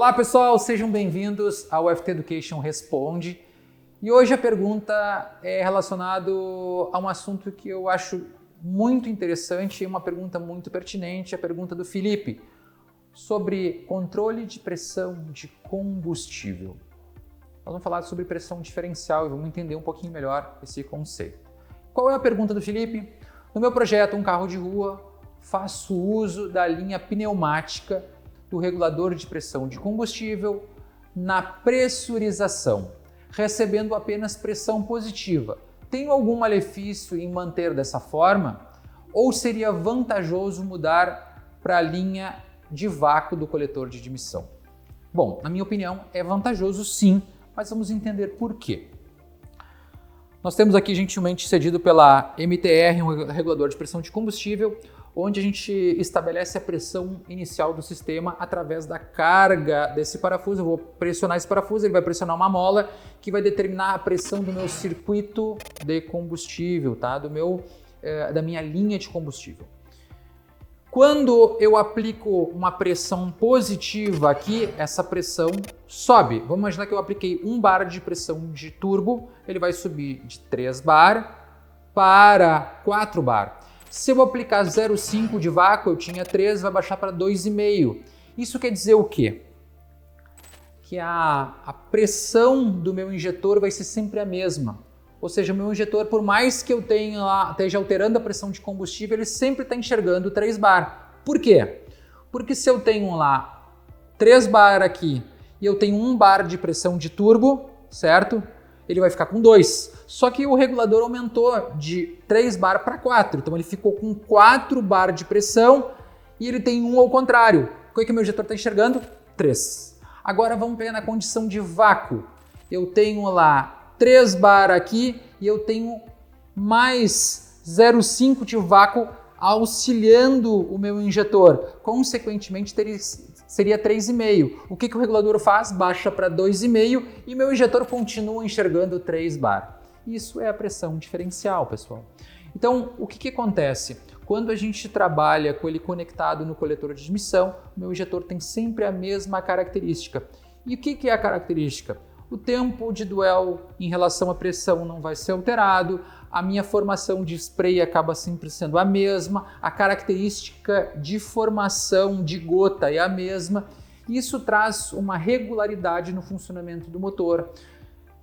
Olá pessoal, sejam bem-vindos ao FT Education Responde. E hoje a pergunta é relacionada a um assunto que eu acho muito interessante e uma pergunta muito pertinente, a pergunta do Felipe, sobre controle de pressão de combustível. Nós vamos falar sobre pressão diferencial e vamos entender um pouquinho melhor esse conceito. Qual é a pergunta do Felipe? No meu projeto Um Carro de Rua, faço uso da linha pneumática do regulador de pressão de combustível na pressurização, recebendo apenas pressão positiva. Tenho algum malefício em manter dessa forma? Ou seria vantajoso mudar para a linha de vácuo do coletor de admissão? Bom, na minha opinião, é vantajoso sim, mas vamos entender por quê. Nós temos aqui gentilmente cedido pela MTR, um regulador de pressão de combustível, onde a gente estabelece a pressão inicial do sistema através da carga desse parafuso. Eu vou pressionar esse parafuso, ele vai pressionar uma mola que vai determinar a pressão do meu circuito de combustível, tá? Da minha linha de combustível. Quando eu aplico uma pressão positiva aqui, essa pressão sobe. Vamos imaginar que eu apliquei 1 bar de pressão de turbo, ele vai subir de 3 bar para 4 bar. Se eu aplicar 0,5 de vácuo, eu tinha 3, vai baixar para 2,5. Isso quer dizer o quê? Que a pressão do meu injetor vai ser sempre a mesma. Ou seja, o meu injetor, por mais que eu esteja alterando a pressão de combustível, ele sempre está enxergando 3 bar. Por quê? Porque se eu tenho lá 3 bar aqui e eu tenho 1 bar de pressão de turbo, certo? Ele vai ficar com 2. Só que o regulador aumentou de 3 bar para 4. Então ele ficou com 4 bar de pressão e ele tem 1 ao contrário. O que o meu injetor está enxergando? 3. Agora vamos pegar na condição de vácuo. Eu tenho lá 3 bar aqui e eu tenho mais 0,5 de vácuo auxiliando o meu injetor. Consequentemente, seria 3,5. O que o regulador faz? Baixa para 2,5 e meu injetor continua enxergando 3 bar. Isso é a pressão diferencial, pessoal. Então, o que acontece? Quando a gente trabalha com ele conectado no coletor de admissão, o meu injetor tem sempre a mesma característica. E o que é a característica? O tempo de dwell em relação à pressão não vai ser alterado, a minha formação de spray acaba sempre sendo a mesma, a característica de formação de gota é a mesma. Isso traz uma regularidade no funcionamento do motor.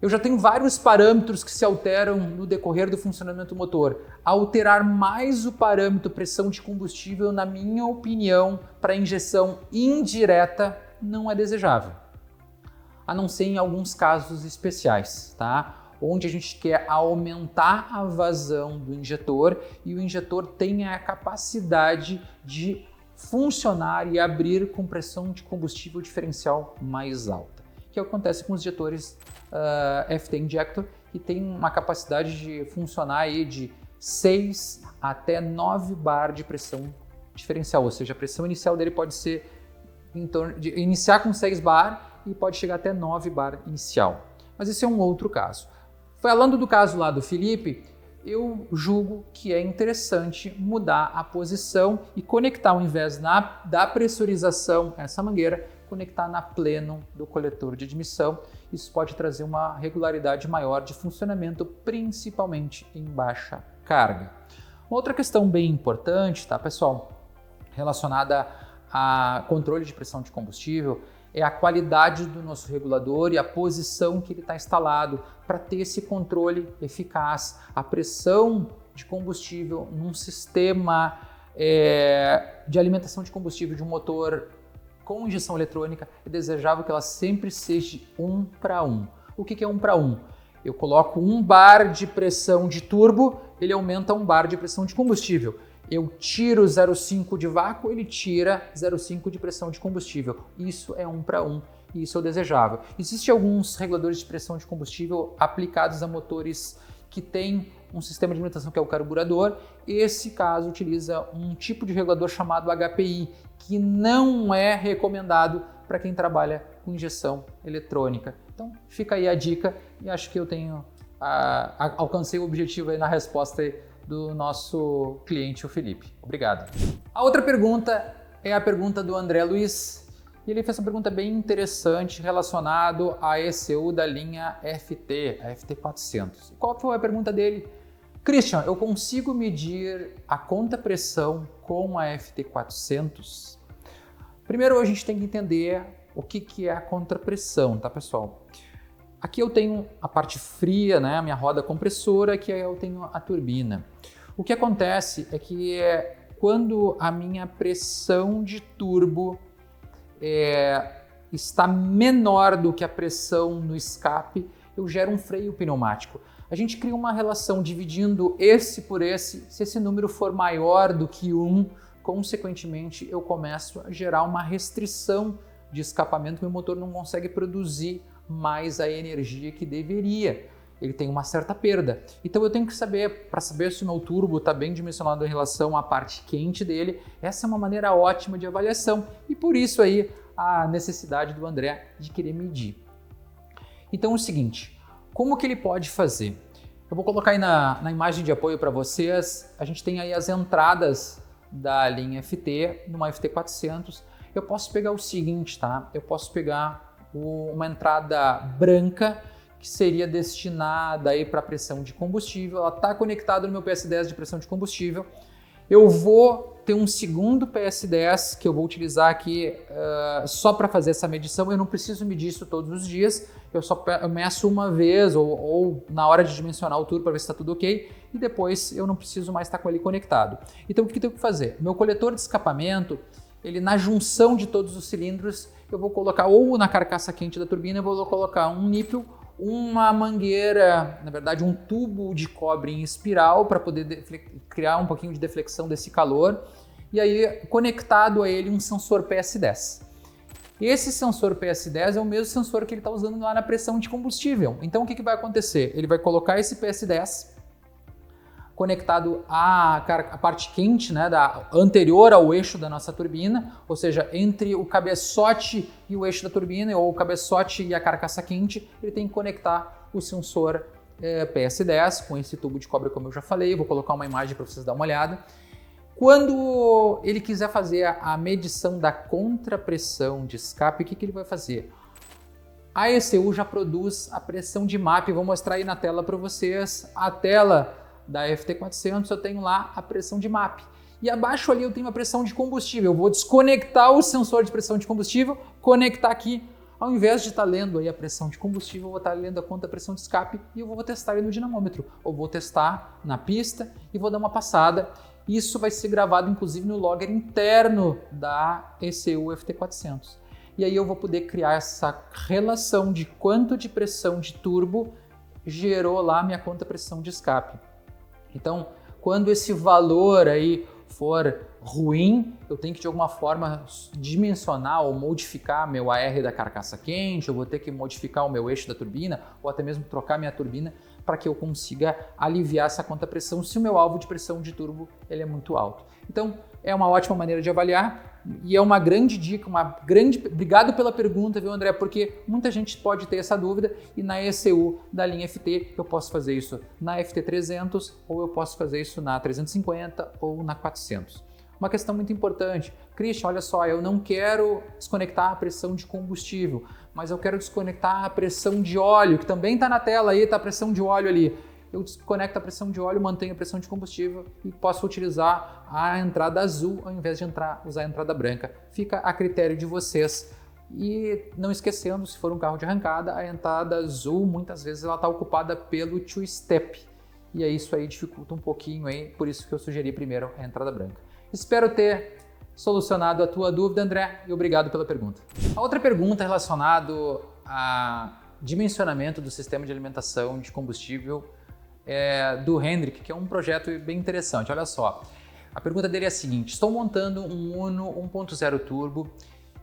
Eu já tenho vários parâmetros que se alteram no decorrer do funcionamento do motor. Alterar mais o parâmetro pressão de combustível, na minha opinião, para injeção indireta não é desejável. A não ser em alguns casos especiais, tá? Onde a gente quer aumentar a vazão do injetor e o injetor tem a capacidade de funcionar e abrir com pressão de combustível diferencial mais alta, que acontece com os injetores FT Injector, que tem uma capacidade de funcionar aí de 6 até 9 bar de pressão diferencial, ou seja, a pressão inicial dele pode ser em torno de iniciar com 6 bar e pode chegar até 9 bar inicial. Mas esse é um outro caso. Falando do caso lá do Felipe, eu julgo que é interessante mudar a posição e conectar, ao invés da pressurização, essa mangueira, conectar na pleno do coletor de admissão. Isso pode trazer uma regularidade maior de funcionamento, principalmente em baixa carga. Outra questão bem importante, tá, pessoal, relacionada a controle de pressão de combustível, é a qualidade do nosso regulador e a posição que ele está instalado para ter esse controle eficaz. A pressão de combustível num sistema de alimentação de combustível de um motor com injeção eletrônica é desejável que ela sempre seja 1 para 1. O que é 1 para 1? Eu coloco 1 bar de pressão de turbo, ele aumenta 1 bar de pressão de combustível. Eu tiro 0,5 de vácuo, ele tira 0,5 de pressão de combustível. Isso é 1 para 1 e isso é o desejável. Existem alguns reguladores de pressão de combustível aplicados a motores que têm um sistema de alimentação que é o carburador. Esse caso utiliza um tipo de regulador chamado HPI, que não é recomendado para quem trabalha com injeção eletrônica. Então fica aí a dica e acho que eu alcancei o objetivo aí na resposta aí do nosso cliente, o Felipe. Obrigado. A outra pergunta é a pergunta do André Luiz, E ele fez uma pergunta bem interessante relacionado à ECU da linha FT, a FT400. Qual foi a pergunta dele? Christian, eu consigo medir a contrapressão com a FT400? Primeiro a gente tem que entender o que é a contrapressão, tá pessoal? Aqui eu tenho a parte fria, né, a minha roda compressora, aqui eu tenho a turbina. O que acontece é que quando a minha pressão de turbo está menor do que a pressão no escape, eu gero um freio pneumático. A gente cria uma relação dividindo esse por esse. Se esse número for maior do que 1, consequentemente eu começo a gerar uma restrição de escapamento, meu motor não consegue produzir mais a energia que deveria. Ele tem uma certa perda. Então eu tenho que saber, para saber se o meu turbo está bem dimensionado em relação à parte quente dele, essa é uma maneira ótima de avaliação e por isso aí a necessidade do André de querer medir. Então é o seguinte, como que ele pode fazer? Eu vou colocar aí na imagem de apoio para vocês, a gente tem aí as entradas da linha FT, numa FT400. Eu posso pegar o seguinte, tá? Eu posso pegar uma entrada branca, que seria destinada aí para pressão de combustível, ela está conectada no meu PS10 de pressão de combustível. Eu vou ter um segundo PS10 que eu vou utilizar aqui só para fazer essa medição. Eu não preciso medir isso todos os dias, eu meço uma vez ou na hora de dimensionar o turbo para ver se está tudo ok e depois eu não preciso mais estar com ele conectado. Então o que eu tenho que fazer? Meu coletor de escapamento, ele na junção de todos os cilindros, eu vou colocar ou na carcaça quente da turbina, eu vou colocar um níquel, uma mangueira, na verdade um tubo de cobre em espiral para poder criar um pouquinho de deflexão desse calor e aí conectado a ele um sensor PS10. Esse sensor PS10 é o mesmo sensor que ele está usando lá na pressão de combustível. Então o que vai acontecer? Ele vai colocar esse PS10 conectado à parte quente, né, anterior ao eixo da nossa turbina, ou seja, entre o cabeçote e o eixo da turbina, ou o cabeçote e a carcaça quente, ele tem que conectar o sensor PS10 com esse tubo de cobre, como eu já falei. Vou colocar uma imagem para vocês darem uma olhada. Quando ele quiser fazer a medição da contrapressão de escape, o que ele vai fazer? A ECU já produz a pressão de MAP, vou mostrar aí na tela para vocês. A tela da FT400 eu tenho lá a pressão de MAP. E abaixo ali eu tenho a pressão de combustível. Eu vou desconectar o sensor de pressão de combustível, conectar aqui. Ao invés de estar lendo aí a pressão de combustível, eu vou estar lendo a contrapressão de escape e eu vou testar ele no dinamômetro. Ou vou testar na pista e vou dar uma passada. Isso vai ser gravado inclusive no logger interno da ECU FT400. E aí eu vou poder criar essa relação de quanto de pressão de turbo gerou lá a minha contrapressão de escape. Então, quando esse valor aí for ruim, eu tenho que de alguma forma dimensionar ou modificar meu AR da carcaça quente, eu vou ter que modificar o meu eixo da turbina ou até mesmo trocar minha turbina para que eu consiga aliviar essa contrapressão se o meu alvo de pressão de turbo ele é muito alto. Então, é uma ótima maneira de avaliar e é uma grande dica, Obrigado pela pergunta, viu, André? Porque muita gente pode ter essa dúvida e na ECU da linha FT eu posso fazer isso na FT300 ou eu posso fazer isso na 350 ou na 400. Uma questão muito importante, Christian, olha só, eu não quero desconectar a pressão de combustível, mas eu quero desconectar a pressão de óleo, que também está na tela aí, está a pressão de óleo ali. Eu desconecto a pressão de óleo, mantenho a pressão de combustível e posso utilizar a entrada azul ao invés de usar a entrada branca. Fica a critério de vocês. E não esquecendo, se for um carro de arrancada, a entrada azul muitas vezes ela está ocupada pelo two-step. E aí isso aí dificulta um pouquinho, aí, por isso que eu sugeri primeiro a entrada branca. Espero ter solucionado a tua dúvida, André, e obrigado pela pergunta. A outra pergunta relacionada a dimensionamento do sistema de alimentação de combustível do Hendrik, que é um projeto bem interessante. Olha só, a pergunta dele é a seguinte: estou montando um Uno 1.0 turbo,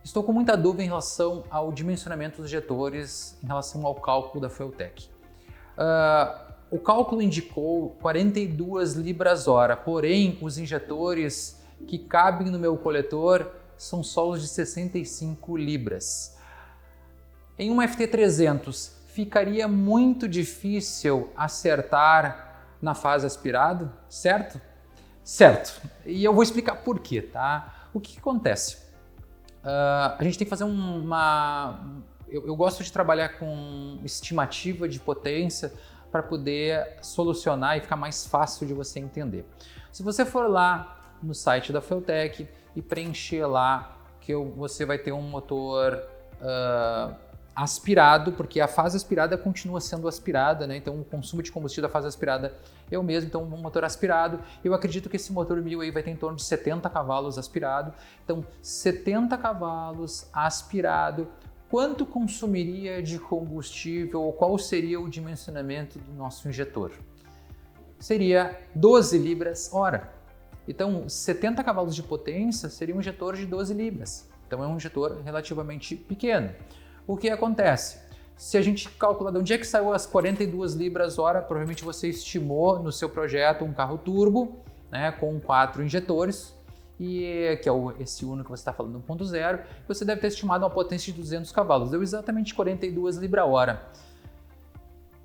estou com muita dúvida em relação ao dimensionamento dos injetores, em relação ao cálculo da Fueltech. O cálculo indicou 42 libras-hora, porém os injetores que cabem no meu coletor são solos de 65 libras. Em uma FT300, ficaria muito difícil acertar na fase aspirado, certo? Certo. E eu vou explicar por quê, tá? O que acontece? a gente tem que fazer eu gosto de trabalhar com estimativa de potência para poder solucionar e ficar mais fácil de você entender. Se você for lá no site da Feltec e preencher lá que você vai ter um motor aspirado, porque a fase aspirada continua sendo aspirada, né? Então o consumo de combustível da fase aspirada é o mesmo, então um motor aspirado. Eu acredito que esse motor 1000 aí vai ter em torno de 70 cavalos aspirado. Então 70 cavalos aspirado, quanto consumiria de combustível ou qual seria o dimensionamento do nosso injetor? Seria 12 libras-hora. Então 70 cavalos de potência seria um injetor de 12 libras. Então é um injetor relativamente pequeno. O que acontece? Se a gente calcular de onde é que saiu as 42 libras-hora, provavelmente você estimou no seu projeto um carro turbo, né, com 4 injetores, que é esse Uno que você está falando 1.0, você deve ter estimado uma potência de 200 cavalos, deu exatamente 42 libra-hora.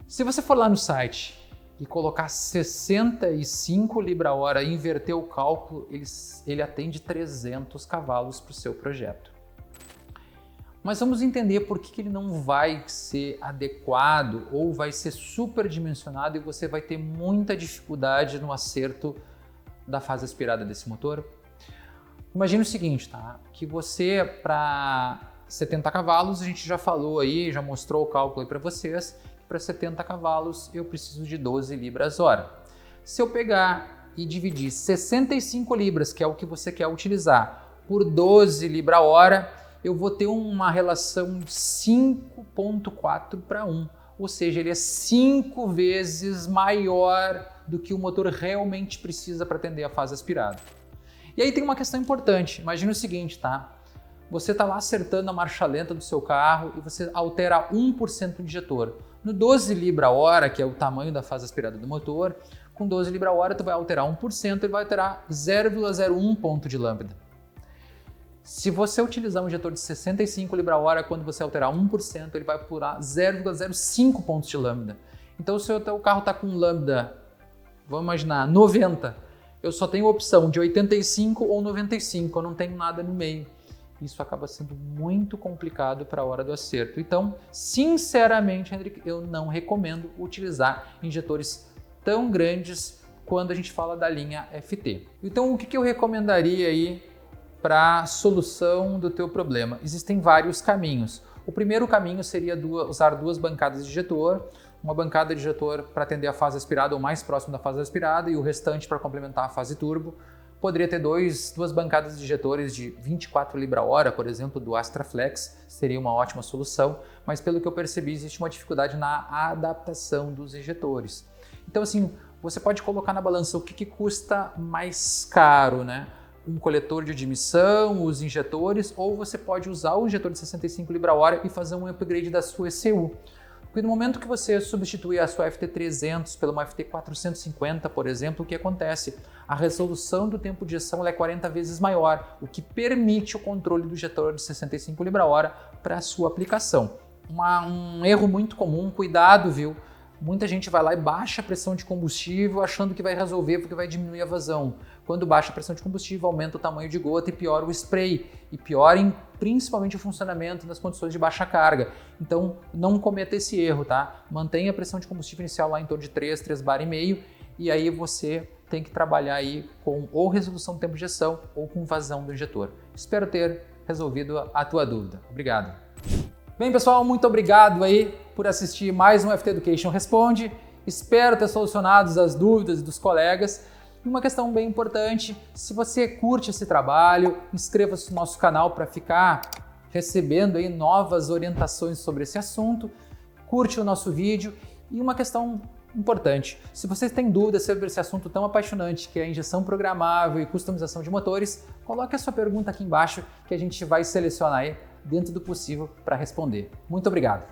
Se você for lá no site e colocar 65 libra-hora e inverter o cálculo, ele atende 300 cavalos para o seu projeto. Mas vamos entender por que ele não vai ser adequado ou vai ser superdimensionado e você vai ter muita dificuldade no acerto da fase aspirada desse motor. Imagina o seguinte, tá? Que você, para 70 cavalos, a gente já falou aí, já mostrou o cálculo aí para vocês, para 70 cavalos eu preciso de 12 libras-hora. Se eu pegar e dividir 65 libras, que é o que você quer utilizar, por 12 libra-hora, eu vou ter uma relação 5.4 para 1, ou seja, ele é 5 vezes maior do que o motor realmente precisa para atender a fase aspirada. E aí tem uma questão importante, imagina o seguinte, tá? Você está lá acertando a marcha lenta do seu carro e você altera 1% do injetor. No 12 libra-hora, que é o tamanho da fase aspirada do motor, com 12 libra-hora tu vai alterar 1% e vai alterar 0,01 ponto de lambda. Se você utilizar um injetor de 65 libra-hora, quando você alterar 1%, ele vai apurar 0,05 pontos de lambda. Então, se o teu carro está com lambda, vamos imaginar, 90, eu só tenho opção de 85 ou 95, eu não tenho nada no meio. Isso acaba sendo muito complicado para a hora do acerto. Então, sinceramente, Henrique, eu não recomendo utilizar injetores tão grandes quando a gente fala da linha FT. Então, o que eu recomendaria aí para a solução do teu problema? Existem vários caminhos. O primeiro caminho seria usar 2 bancadas de injetor, uma bancada de injetor para atender a fase aspirada ou mais próximo da fase aspirada e o restante para complementar a fase turbo. Poderia ter 2 bancadas de injetores de 24 libra-hora, por exemplo, do Astraflex, seria uma ótima solução, mas pelo que eu percebi existe uma dificuldade na adaptação dos injetores. Então assim, você pode colocar na balança o que custa mais caro, né? Um coletor de admissão, os injetores, ou você pode usar o injetor de 65 libra-hora e fazer um upgrade da sua ECU. Porque no momento que você substituir a sua FT300 pela uma FT450, por exemplo, o que acontece? A resolução do tempo de injeção é 40 vezes maior, o que permite o controle do injetor de 65 libra-hora para a sua aplicação. Um erro muito comum, cuidado, viu? Muita gente vai lá e baixa a pressão de combustível achando que vai resolver porque vai diminuir a vazão. Quando baixa a pressão de combustível, aumenta o tamanho de gota e piora o spray. E piora principalmente o funcionamento nas condições de baixa carga. Então, não cometa esse erro, tá? Mantenha a pressão de combustível inicial lá em torno de 3 bar e meio. E aí você tem que trabalhar aí com ou resolução do tempo de injeção ou com vazão do injetor. Espero ter resolvido a tua dúvida. Obrigado. Bem, pessoal, muito obrigado aí por assistir mais um FT Education Responde. Espero ter solucionado as dúvidas dos colegas. E uma questão bem importante, se você curte esse trabalho, inscreva-se no nosso canal para ficar recebendo aí novas orientações sobre esse assunto. Curte o nosso vídeo. E uma questão importante, se vocês têm dúvidas sobre esse assunto tão apaixonante que é a injeção programável e customização de motores, coloque a sua pergunta aqui embaixo que a gente vai selecionar aí dentro do possível para responder. Muito obrigado!